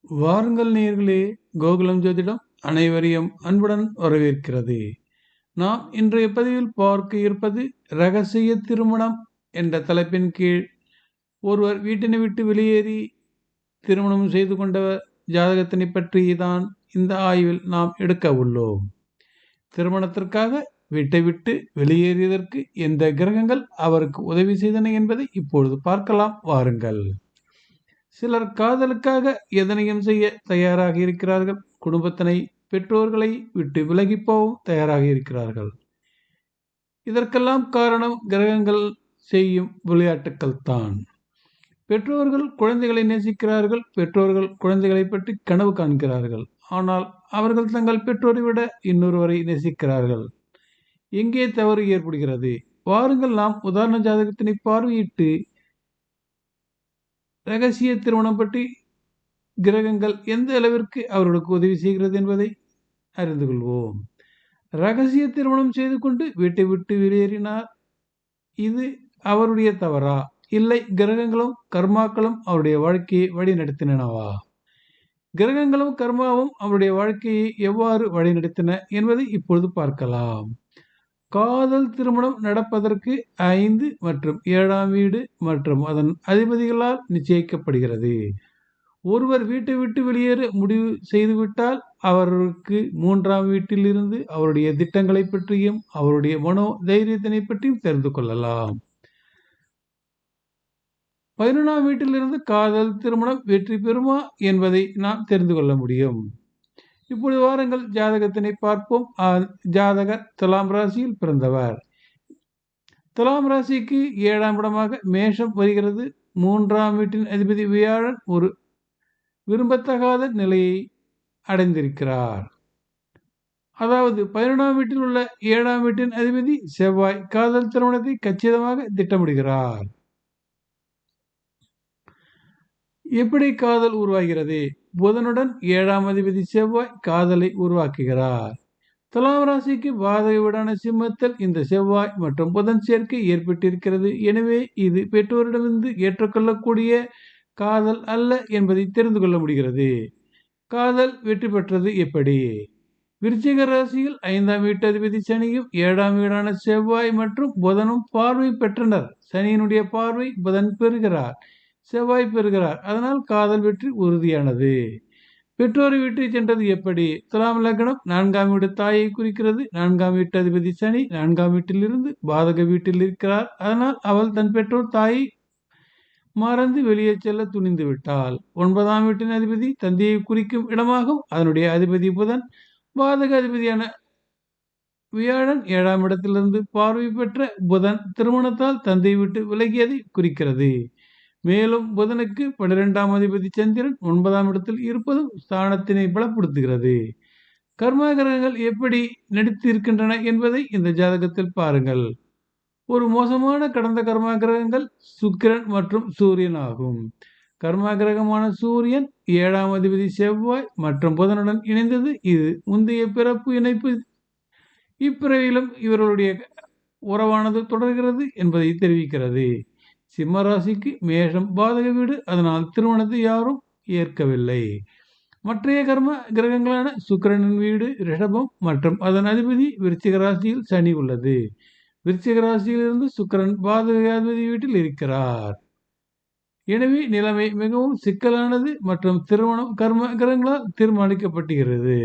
வாருங்கள் நேயர்களே, கோகுலம் ஜோதிடம் அனைவரையும் அன்புடன் வரவேற்கிறது. நாம் இன்றைய பதிவில் பார்க்க இருப்பது ரகசிய திருமணம் என்ற தலைப்பின் கீழ் ஒருவர் வீட்டினை விட்டு வெளியேறி திருமணம் செய்து கொண்டவர் ஜாதகத்தினை பற்றி தான் இந்த ஆய்வில் நாம் எடுக்க உள்ளோம். திருமணத்திற்காக வீட்டை விட்டு வெளியேறியதற்கு எந்த கிரகங்கள் அவருக்கு உதவி செய்தன என்பதை இப்பொழுது பார்க்கலாம் வாருங்கள். சிலர் காதலுக்காக எதனையும் செய்ய தயாராக இருக்கிறார்கள். குடும்பத்தினை பெற்றோர்களை விட்டு விலகி போகவும் தயாராக இருக்கிறார்கள். இதற்கெல்லாம் காரணம் கிரகங்கள் செய்யும் விளையாட்டுக்கள் தான். பெற்றோர்கள் குழந்தைகளை நேசிக்கிறார்கள். பெற்றோர்கள் குழந்தைகளை பற்றி கனவு காண்கிறார்கள். ஆனால் அவர்கள் தங்கள் பெற்றோரை விட இன்னொருவரை நேசிக்கிறார்கள். எங்கே தவறு ஏற்படுகிறது? வாருங்கள் நாம் உதாரண ஜாதகத்தினை பார்வையிட்டு ரகசிய திருமணம் பற்றி கிரகங்கள் எந்த அளவிற்கு அவர்களுக்கு உதவி செய்கிறது என்பதை அறிந்து கொள்வோம். ரகசிய திருமணம் செய்து கொண்டு வீட்டை விட்டு வெளியேறினார். இது அவருடைய தவறா, இல்லை கிரகங்களும் கர்மாக்களும் அவருடைய வாழ்க்கையை வழி நடத்தினவா? கிரகங்களும் கர்மாவும் அவருடைய வாழ்க்கையை எவ்வாறு வழிநடத்தின என்பதை இப்பொழுது பார்க்கலாம். காதல் திருமணம் நடப்பதற்கு 5 மற்றும் 7ஆம் வீடு மற்றும் அதன் அதிபதிகளால் நிச்சயிக்கப்படுகிறது. ஒருவர் வீட்டை விட்டு வெளியேற முடிவு செய்துவிட்டால் அவருக்கு 3ஆம் வீட்டில் இருந்து அவருடைய திட்டங்களை பற்றியும் அவருடைய மனோ தைரியத்தினை பற்றியும் தெரிந்து கொள்ளலாம். 11ஆம் வீட்டிலிருந்து காதல் திருமணம் வெற்றி பெறுமா என்பதை நாம் தெரிந்து கொள்ள முடியும். இப்பொழுது வாருங்கள் ஜாதகத்தினை பார்ப்போம். ஜாதகர் துலாம் ராசியில் பிறந்தவர். துலாம் ராசிக்கு 7ஆம் இடமாக மேஷம் வருகிறது. 3ஆம் வீட்டின் அதிபதி வியாழன் ஒரு விரும்பத்தகாத நிலையை அடைந்திருக்கிறார். அதாவது 11ஆம் வீட்டில் உள்ள 7ஆம் வீட்டின் அதிபதி செவ்வாய் காதல் திருமணத்தை கச்சிதமாக திட்டமிடுகிறார். எப்படி காதல் உருவாகிறது? புதனுடன் 7ஆம் அதிபதி செவ்வாய் காதலை உருவாக்குகிறார். துலாம் ராசிக்கு பாதக வீடான சிம்மத்தில் இந்த செவ்வாய் மற்றும் புதன் சேர்க்கை ஏற்பட்டிருக்கிறது. எனவே இது பெற்றோரிடமிருந்து ஏற்றுக்கொள்ளக்கூடிய காதல் அல்ல என்பதை தெரிந்து கொள்ள முடிகிறது. காதல் வெற்றி பெற்றது எப்படி? விருச்சிக ராசியில் 5ஆம் வீட்டு அதிபதி சனியும் 7ஆம் வீடான செவ்வாய் மற்றும் புதனும் பார்வை பெற்றனர். சனியினுடைய பார்வை புதன் பெறுகிறார், செவ்வாய் பெறுகிறார். அதனால் காதல் வெற்றி உறுதியானது. பெற்றோரை விட்டு சென்றது எப்படி? துலாம் லக்னம் 4ஆம் வீடு தாயை குறிக்கிறது. 4ஆம் வீட்டு அதிபதி சனி 4ஆம் வீட்டில் இருந்து பாதக வீட்டில் இருக்கிறார். அதனால் அவள் தன் பெற்றோர் தாயை மறந்து வெளியே செல்ல துணிந்து விட்டாள். 9ஆம் வீட்டின் அதிபதி தந்தையை குறிக்கும் இடமாகும். அதனுடைய அதிபதி புதன். பாதக அதிபதியான வியாழன் 7ஆம் இடத்திலிருந்து பார்வை பெற்ற புதன் திருமணத்தால் தந்தை விட்டு விலகியதை குறிக்கிறது. மேலும் புதனுக்கு 12ஆம் அதிபதி சந்திரன் 9ஆம் இடத்தில் இருப்பதும் ஸ்தானத்தினை பலப்படுத்துகிறது. கர்மா கிரகங்கள் எப்படி நடித்திருக்கின்றன என்பதை இந்த ஜாதகத்தில் பாருங்கள். ஒரு மோசமான கடந்த கர்மா கிரகங்கள் சுக்கிரன் மற்றும் சூரியன் ஆகும். கர்மா கிரகமான சூரியன் 7ஆம் அதிபதி செவ்வாய் மற்றும் புதனுடன் இணைந்தது. இது முந்தைய பிறப்பு இணைப்பு. இப்பிறவிலும் இவர்களுடைய உறவானது தொடர்கிறது என்பதை தெரிவிக்கிறது. சிம்ம ராசிக்கு மேஷம் பாதக வீடு. அதனால் திருமணத்தை யாரும் ஏற்கவில்லை. மற்றைய கர்ம கிரகங்களான சுக்கிரனின் வீடு ரிஷபம் மற்றும் அதன் அதிபதி விருச்சிக ராசியில் சனி உள்ளது. விருச்சிக ராசியிலிருந்து சுக்கிரன் பாதக அதிபதி வீட்டில் இருக்கிறார். எனவே நிலைமை மிகவும் சிக்கலானது மற்றும் திருமணம் கர்ம கிரகங்களால் தீர்மானிக்கப்படுகிறது.